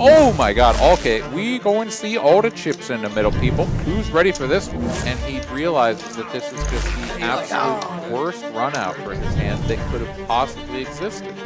Oh my god, okay, we going to see all the chips in the middle, people. Who's ready for this one? And he realizes that this is just the absolute worst run out for his hand that could have possibly existed.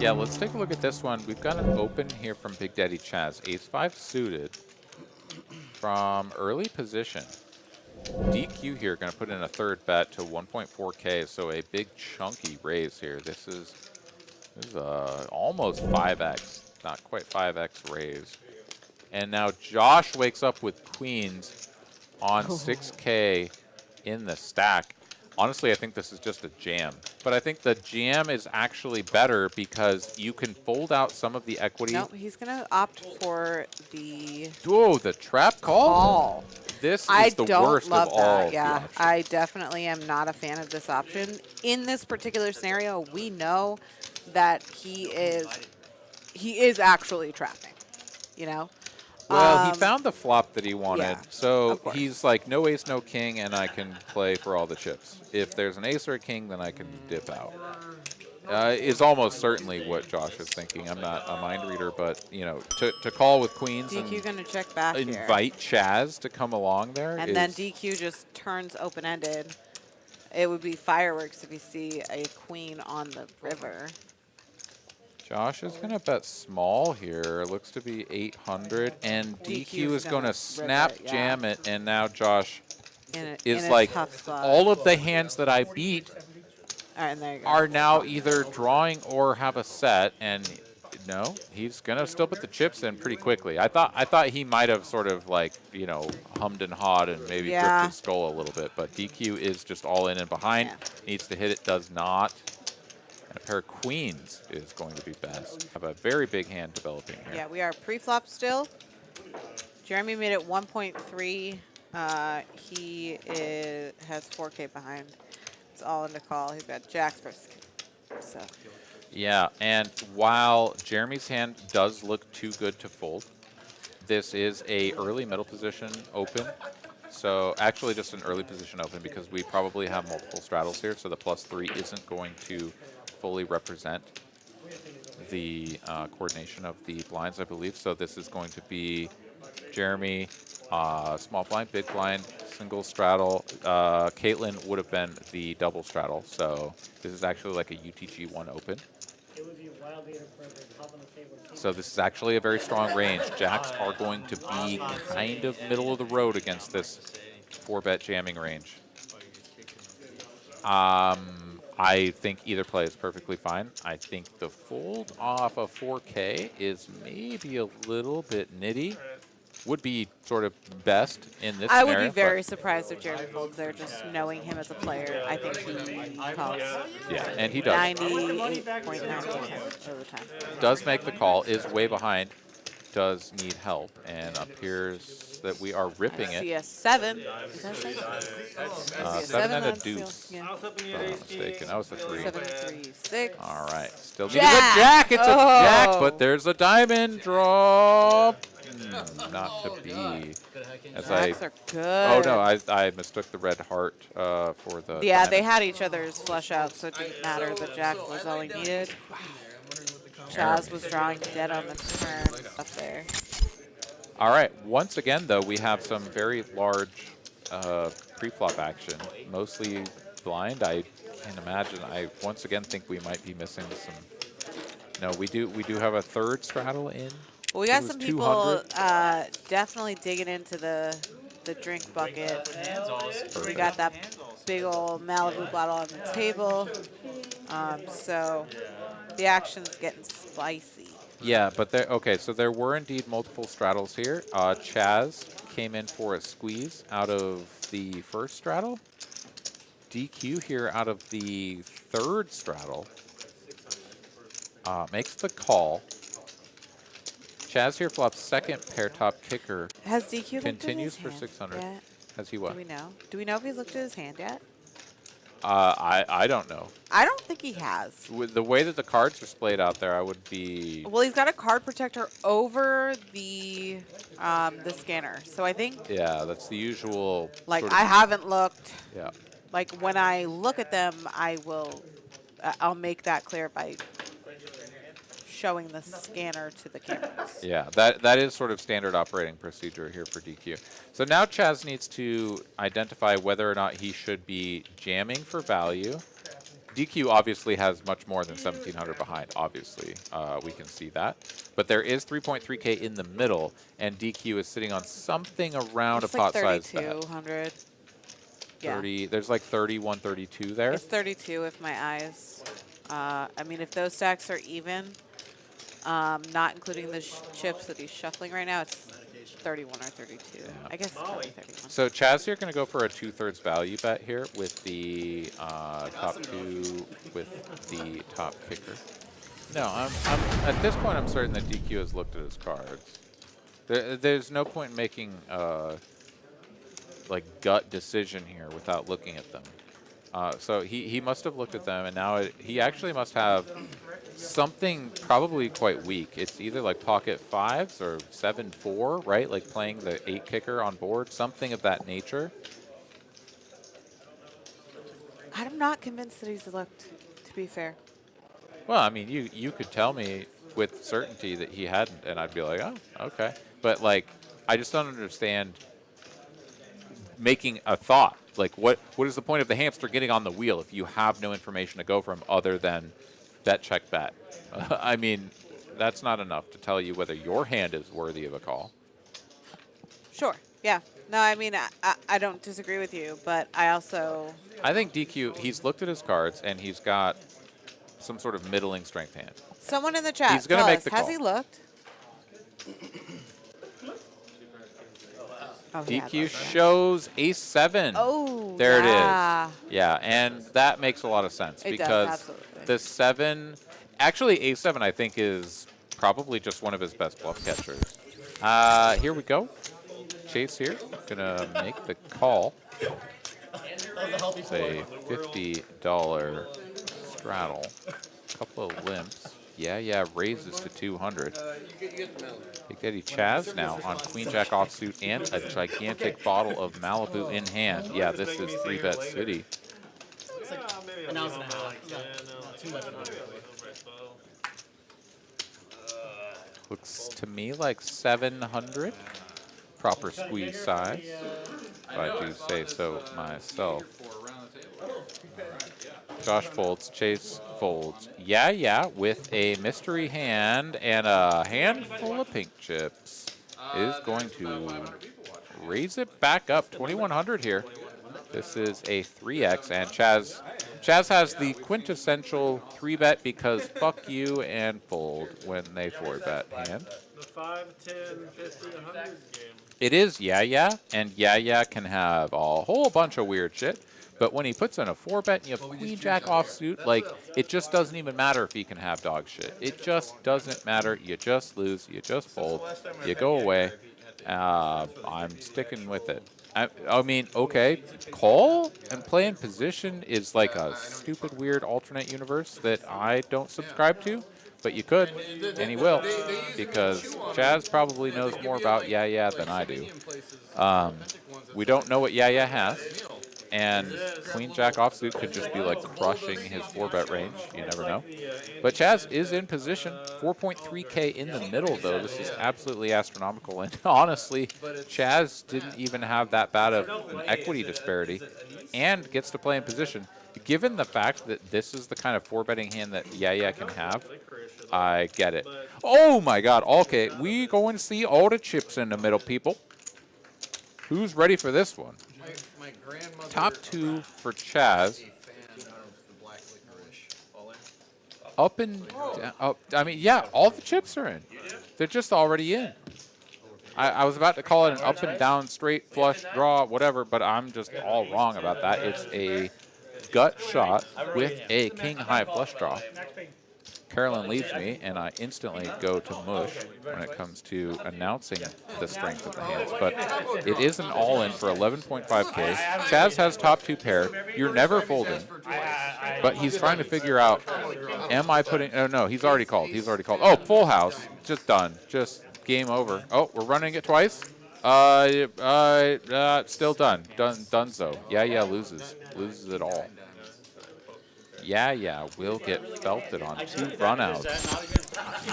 Yeah, let's take a look at this one. We've got an open here from Big Daddy Chaz. Ace-5 suited from early position. DQ here, going to put in a third bet to 1.4K, so a big chunky raise here. This is almost 5x, not quite 5x raise. And now Josh wakes up with queens on 6K in the stack. Honestly, I think this is just a jam. But I think the jam is actually better because you can fold out some of the equity. No, he's going to opt for the... Oh, the trap call? This is the worst of all. Yeah, I definitely am not a fan of this option. In this particular scenario, we know that he is actually trapping, you know? Well, he found the flop that he wanted, yeah, so he's like, no ace, no king, and I can play for all the chips. If there's an ace or a king, then I can dip out. Is almost certainly what Josh is thinking. I'm not a mind reader, but, you know, to call with queens DQ going to check back invite Chaz to come along there. And then DQ just turns open-ended. It would be fireworks if you see a queen on the river. Josh is going to bet small here. Looks to be 800. And DQ is going to snap jam it. And now Josh is like, all of the hands that I beat are now either drawing or have a set. And no, he's going to still put the chips in pretty quickly. I thought he might have sort of like, you know, hummed and hawed and maybe gripped his skull a little bit. But DQ is just all in and behind. Needs to hit it, does not. And a pair of queens is going to be best. Have a very big hand developing here. Yeah, we are pre-flop still. Jeremy made it 1.3. He has 4K behind. It's all in the call. He's got jacks versus so. Yeah, and while Jeremy's hand does look too good to fold, this is a early middle position open. So actually just an early position open because we probably have multiple straddles here, so the +3 isn't going to fully represent the coordination of the blinds, I believe. So this is going to be Jeremy, small blind, big blind, single straddle. Caitlin would have been the double straddle. So this is actually like a UTG1 open. So this is actually a very strong range. Jacks are going to be kind of middle of the road against this 4-bet jamming range. I think either play is perfectly fine. I think the fold off of 4K is maybe a little bit nitty. Would be sort of best in this I scenario. would be very surprised if Jeremy folds there, just knowing him as a player. I think he calls. Yeah, and he does. 98.9% of the time. Does make the call, is way behind, does need help, and appears that we are ripping it. I see a 7. Is that 7? 7 and a deuce. Yeah. If I'm not mistaken. That was a 3. 7, 3, 6. All right. Still need a jack. It's a jack, but there's a diamond draw. Not to be. As Jacks are good. Oh, no. I mistook the red heart for the Yeah, diamond. they had each other's flush out, so it didn't matter. The jack was all he needed. Chaz was drawing dead on the turn up there. All right. Once again, though, we have some very large pre-flop action, mostly blind. I can imagine. I once again think we might be missing some. No, we do have a third straddle in. Well, we got some people definitely digging into the drink bucket. We got that big old Malibu bottle on the table. So the action's getting spicy. Yeah, but so there were indeed multiple straddles here. Chaz came in for a squeeze out of the first straddle. DQ here out of the third straddle. Makes the call. Chaz here flops second pair top kicker. Has DQ continues for looked at his 600. hand yet? Has he what? Do we know? Do we know if he's looked at his hand yet? I don't know. I don't think he has. With the way that the cards are splayed out there, I would be. Well, he's got a card protector over the scanner, so I think. Yeah, that's the usual. Like sort of, I haven't looked. Yeah. Like when I look at them, I'll make that clear by showing the scanner to the cameras. Yeah, that is sort of standard operating procedure here for DQ. So now Chaz needs to identify whether or not he should be jamming for value. DQ obviously has much more than 1,700 behind, obviously. We can see that. But there is 3.3K in the middle, and DQ is sitting on something around It's a like pot size bet. 3,200. 30, Yeah. there's like 31, 32 there. It's 32 if my eyes. I mean, if those stacks are even, not including the chips that he's shuffling right now, it's 31 or 32. Yeah. I guess it's probably 31. So Chaz, you're going to go for a 2/3 value bet here with the top two with the top kicker. No, I'm at this point I'm certain that DQ has looked at his cards. There's no point in making like gut decision here without looking at them. So he must have looked at them, and now he actually must have something probably quite weak. It's either like pocket fives or 7-4, right? Like playing the 8 kicker on board, something of that nature. I'm not convinced that he's looked, to be fair. Well, I mean, you could tell me with certainty that he hadn't, and I'd be like, oh, okay. But like, I just don't understand making a thought. Like, what is the point of the hamster getting on the wheel if you have no information to go from other than bet, check, bet? I mean, that's not enough to tell you whether your hand is worthy of a call. Sure. Yeah. No, I mean, I don't disagree with you, but I think DQ, he's looked at his cards, and he's got some sort of middling strength hand. Someone in the chat, he's gonna make the has call. he looked? Oh, DQ shows ace-7. Oh, there yeah. it is. Yeah, and that makes a lot of sense It because does, absolutely. the 7, actually ace-7 I think is probably just one of his best bluff catchers. Here we go. Chase here, gonna make the call. It's a $50 straddle, couple of limps. Yeah, raises to 200. Big Daddy Chaz now on Queen Jack offsuit and a gigantic bottle of Malibu in hand. Yeah, this is 3-bet city. Looks to me like 700. Proper squeeze size, if I do say so myself. Josh folds, Chase folds. Yeah, with a mystery hand and a handful of pink chips. Is going to raise it back up, 2,100 here. This is a 3x, and Chaz has the quintessential 3-bet because fuck you and fold when they 4-bet hand. The 5, 10, 50, 100 game. It is yeah, and yeah can have a whole bunch of weird shit. But when he puts in a 4-bet and you have Queen Jack offsuit, like, it just doesn't even matter if he can have dog shit. It just doesn't matter. You just lose. You just fold. You go away. I'm sticking with it. I mean, okay, call and play in position is like a stupid, weird alternate universe that I don't subscribe to. But you could, and he will, because Chaz probably knows more about yeah than I do. We don't know what yeah has, and Queen Jack offsuit could just be like crushing his 4-bet range. You never know. But Chaz is in position, 4.3K in the middle though. This is absolutely astronomical, and honestly, Chaz didn't even have that bad of an equity disparity, and gets to play in position. Given the fact that this is the kind of 4-betting hand that yeah can have, I get it. Oh my god, okay, we going to see all the chips in the middle, people. Who's ready for this one? Top 2 for Chaz. Up and down, up, I mean, yeah, all the chips are in. They're just already in. I was about to call it an up and down, straight, flush, draw, whatever, but I'm just all wrong about that. It's a gut shot with a king high flush draw. Carolyn leaves me, and I instantly go to mush when it comes to announcing the strength of the hands. But it is an all-in for 11.5K. Chaz has top 2 pair. You're never folding. But he's trying to figure out, am I putting... Oh, no, he's already called. He's already called. Oh, full house. Just done. Just game over. Oh, we're running it twice? Still done. Dunzo. Yeah, loses. Loses it all. Yeah, will get felted on 2 runouts.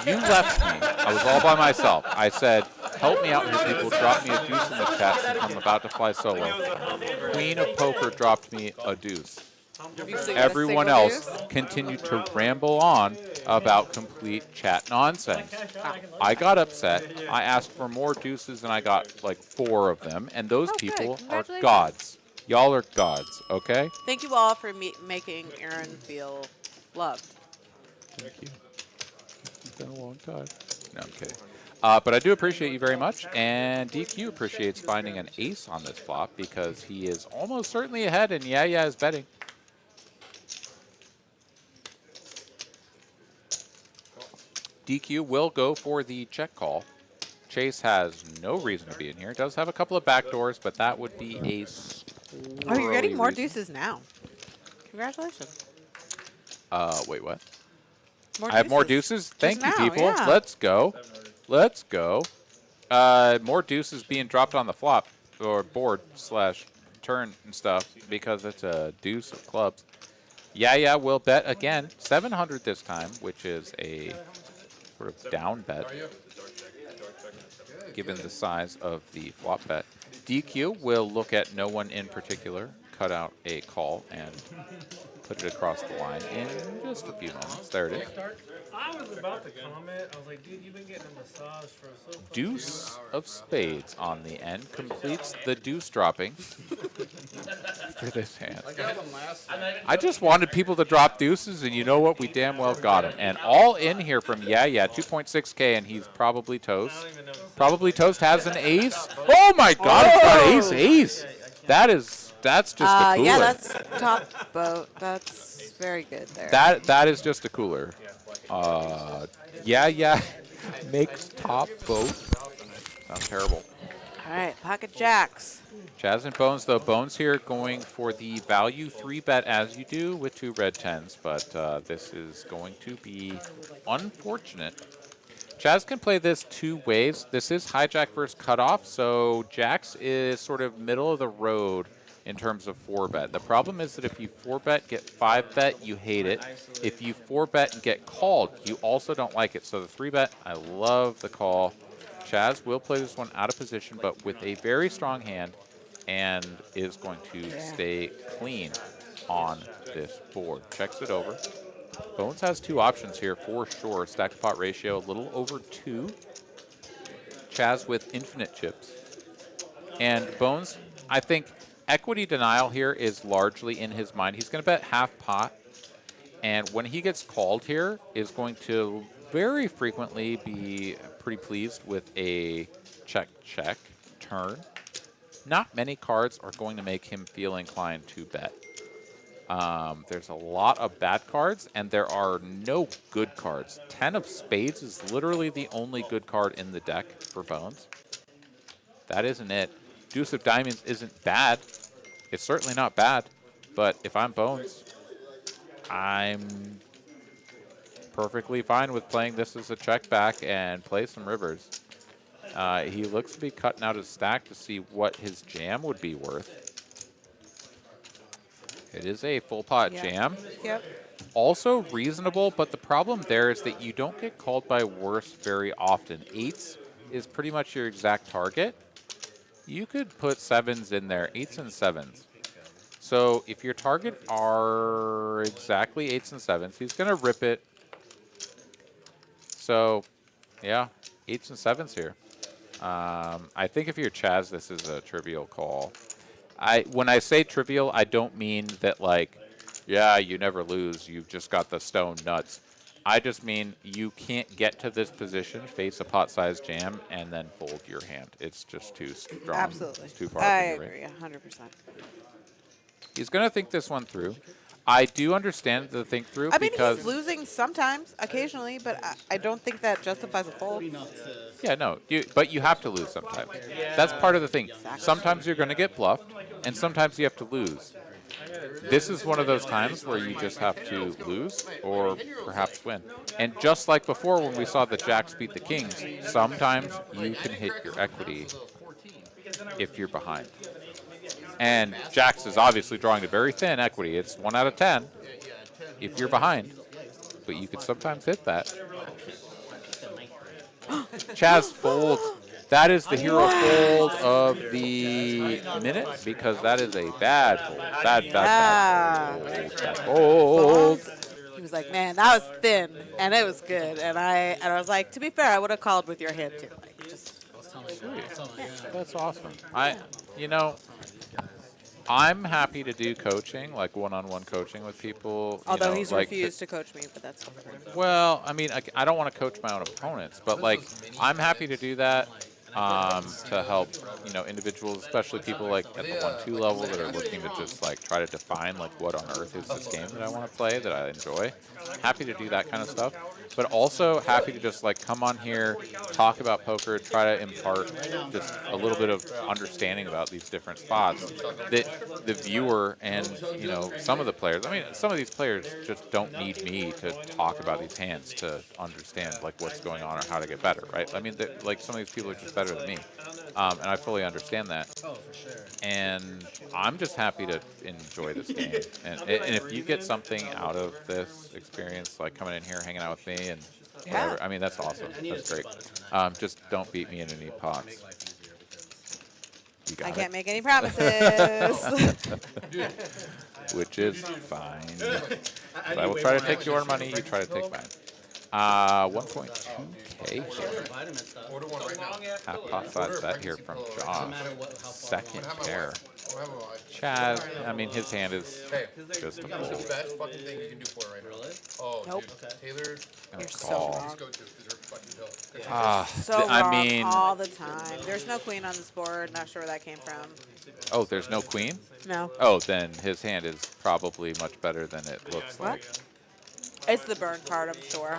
You left me. I was all by myself. I said, help me out here, people. Drop me a deuce in the chat since I'm about to fly solo. Queen of Poker dropped me a deuce. Everyone else continued to ramble on about complete chat nonsense. I got upset. I asked for more deuces, and I got like 4 of them. And those people are gods. Y'all are gods, okay? Thank you all for making Aaron feel loved. Thank you. It's been a long time. No, I'm kidding. But I do appreciate you very much, and DQ appreciates finding an ace on this flop because he is almost certainly ahead, and yeah is betting. DQ will go for the check call. Chase has no reason to be in here. Does have a couple of back doors, but that would be a Oh, you're getting more deuces now. Congratulations. Wait, what? More I have more deuces? Thank you, now, people. yeah. Let's go. Let's go. More deuces being dropped on the flop, or board / turn and stuff, because it's a deuce of clubs. Yeah, will bet again. 700 this time, which is a sort of down bet, given the size of the flop bet. DQ will look at no one in particular, cut out a call, and put it across the line in just a few moments. There it is. I was about to comment. I was like, dude, you've been getting a massage for so fucking Deuce long. of spades on the end completes the deuce dropping for this hand. I just wanted people to drop deuces, and you know what? We damn well got them. And all in here from 2.6K, and he's probably toast. Probably toast has an ace. Oh my God! It's got ace. That's just a cooler. Yeah, that's top boat. That's very good there. That is just a cooler. Yeah. Makes top boat. Sounds terrible. All right, pocket jacks. Chaz and Bones, though. Bones here going for the value 3-bet as you do with 2 red 10s, but this is going to be unfortunate. Chaz can play this 2 ways. This is hijack versus cutoff, so jacks is sort of middle of the road in terms of 4-bet. The problem is that if you 4-bet, get 5-bet, you hate it. If you 4-bet and get called, you also don't like it. So the 3-bet, I love the call. Chaz will play this one out of position, but with a very strong hand, and is going to stay clean on this board. Checks it over. Bones has 2 options here for sure. Stack to pot ratio a little over 2. Chaz with infinite chips. And Bones, I think equity denial here is largely in his mind. He's going to bet half pot, and when he gets called here, is going to very frequently be pretty pleased with a check turn. Not many cards are going to make him feel inclined to bet. There's a lot of bad cards, and there are no good cards. 10 of spades is literally the only good card in the deck for Bones. That isn't it. Deuce of diamonds isn't bad. It's certainly not bad, but if I'm Bones, I'm perfectly fine with playing this as a check back and play some rivers. He looks to be cutting out his stack to see what his jam would be worth. It is a full pot jam. Yep. Also reasonable, but the problem there is that you don't get called by worse very often. 8s is pretty much your exact target. You could put 7s in there, 8s and 7s. So if your target are exactly 8s and 7s, he's going to rip it. So, yeah, 8s and 7s here. I think if you're Chaz, this is a trivial call. When I say trivial, I don't mean that, like, yeah, you never lose, you've just got the stone nuts. I just mean you can't get to this position, face a pot-sized jam, and then fold your hand. It's just too strong. Absolutely. It's too far. I agree, 100%. He's going to think this one through. I do understand the think through because he's losing sometimes, occasionally, but I don't think that justifies a fold. Yeah, no, but you have to lose sometimes. That's part of the thing. Exactly. Sometimes you're going to get bluffed, and sometimes you have to lose. This is one of those times where you just have to lose or perhaps win. And just like before when we saw the jacks beat the kings, sometimes you can hit your equity if you're behind. And jacks is obviously drawing a very thin equity. It's 1 out of 10 if you're behind, but you can sometimes hit that. Chaz folds. That is the hero fold of the minute because that is a bad fold. Bad fold. He was like, man, that was thin, and it was good. And I was like, to be fair, I would have called with your hand too. Like, just, That's awesome. You know, I'm happy to do coaching, like one-on-one coaching with people. Although you know, he's like refused to coach me, but that's well, I mean, I don't want to coach my own opponents, but like I'm happy to do that to help individuals, especially people like at the 1-2 level that are looking to just like try to define like what on earth is this game that I want to play that I enjoy. Happy to do that kind of stuff, but also happy to just like come on here, talk about poker, try to impart just a little bit of understanding about these different spots that the viewer and some of the players. I mean, some of these players just don't need me to talk about these hands to understand like what's going on or how to get better, right? I mean, like some of these people are just better than me, and I fully understand that. Oh, for sure. And I'm just happy to enjoy this game. And if you get something out of this experience, like coming in here, hanging out with me, and whatever, I mean, that's awesome. That's great. Just don't beat me in any pots. You got I it. can't make any promises. Which is fine. But I will try to take your money. You try to take mine. 1.2K here. Half pot size bet here from Josh. Second pair. Chaz, I mean, his hand is just a the fold. best fucking thing you can do for it right now. Oh, Nope. dude. Taylor, You're so Call. wrong. go to because they're fucking dope. So I wrong mean, all the time. There's no queen on this board. Not sure where that came from. oh, there's no queen? No. Oh, then his hand is probably much better than it looks like. What? It's the burn card, I'm sure.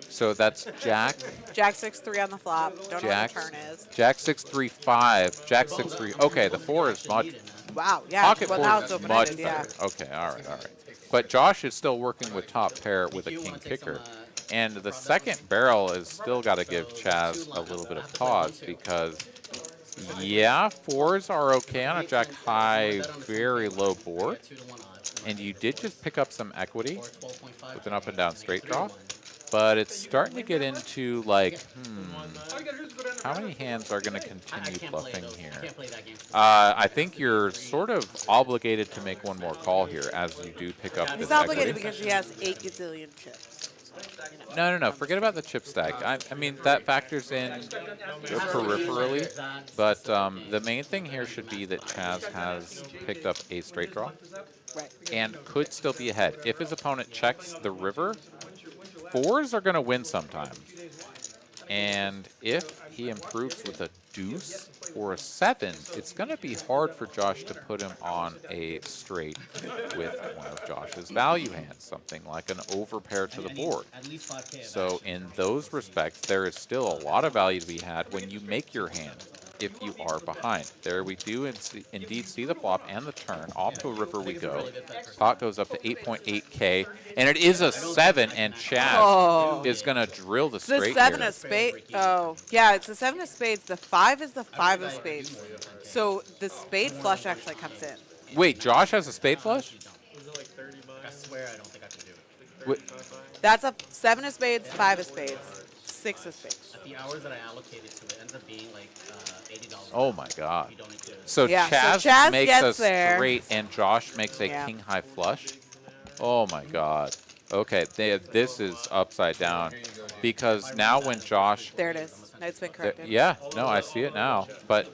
So that's Jack. Jack 6-3 on the flop. Don't Jack. know what the turn is. Jack 6-3 5. Jack 6-3. Okay, the 4 is much. Wow. Yeah. Pocket well, 4 now is it's much open-ended. better. Yeah. Okay, all right. But Josh is still working with top pair with a king kicker. And the second barrel has still got to give Chaz a little bit of pause because, yeah, 4s are okay on a jack high, very low board. And you did just pick up some equity with an up and down straight draw. But it's starting to get into like, how many hands are going to continue bluffing here? I think you're sort of obligated to make one more call here as you do pick up He's this obligated equity. because he has 8 gazillion chips. No. Forget about the chip stack. I mean, that factors in peripherally. But the main thing here should be that Chaz has picked up a straight draw Right. and could still be ahead. If his opponent checks the river, 4s are going to win sometimes. And if he improves with a deuce or a 7, it's going to be hard for Josh to put him on a straight with one of Josh's value hands, something like an overpair to the board. So in those respects, there is still a lot of value to be had when you make your hand if you are behind. There we do indeed see the flop and the turn. Off to a river we go. Pot goes up to 8.8K, and it is a 7, and Chaz is going to drill the It's the straight 7 here. of spades. Oh, yeah, it's the 7 of spades. The 5 is the 5 of spades. So the spade flush actually comes in. Wait, Josh has a spade flush? I swear I don't think I can do it. Wait, That's a 7 of spades, 5 of spades, 6 of spades. The hours that I allocated to it ends up being like $80. oh my God. If you don't include it. So Yeah, so Chaz Chaz makes gets a there. straight, and Josh makes a Yeah. king high flush. Oh my God. Okay, this is upside down because now when Josh, There it is. It's been corrected. yeah, no, I see it now. But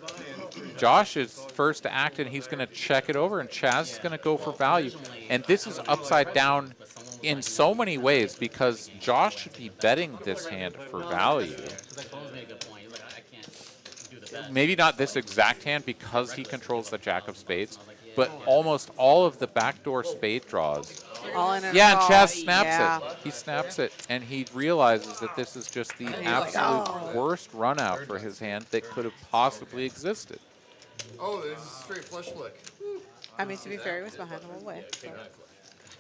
Josh is first to act, and he's going to check it over, and Chaz is going to go for value. And this is upside down in so many ways because Josh should be betting this hand for value. Because like Bones made a good point. He's like, I can't do the bet. Maybe not this exact hand because he controls the jack of spades, but almost all of the backdoor spade draws. All in and Yeah, and all. Chaz snaps Yeah. it. He snaps it, and he realizes that this is just the absolute worst run out for his hand that could have possibly existed. Oh, there's a straight flush flick. I mean, to be fair, he was behind the whole way. So.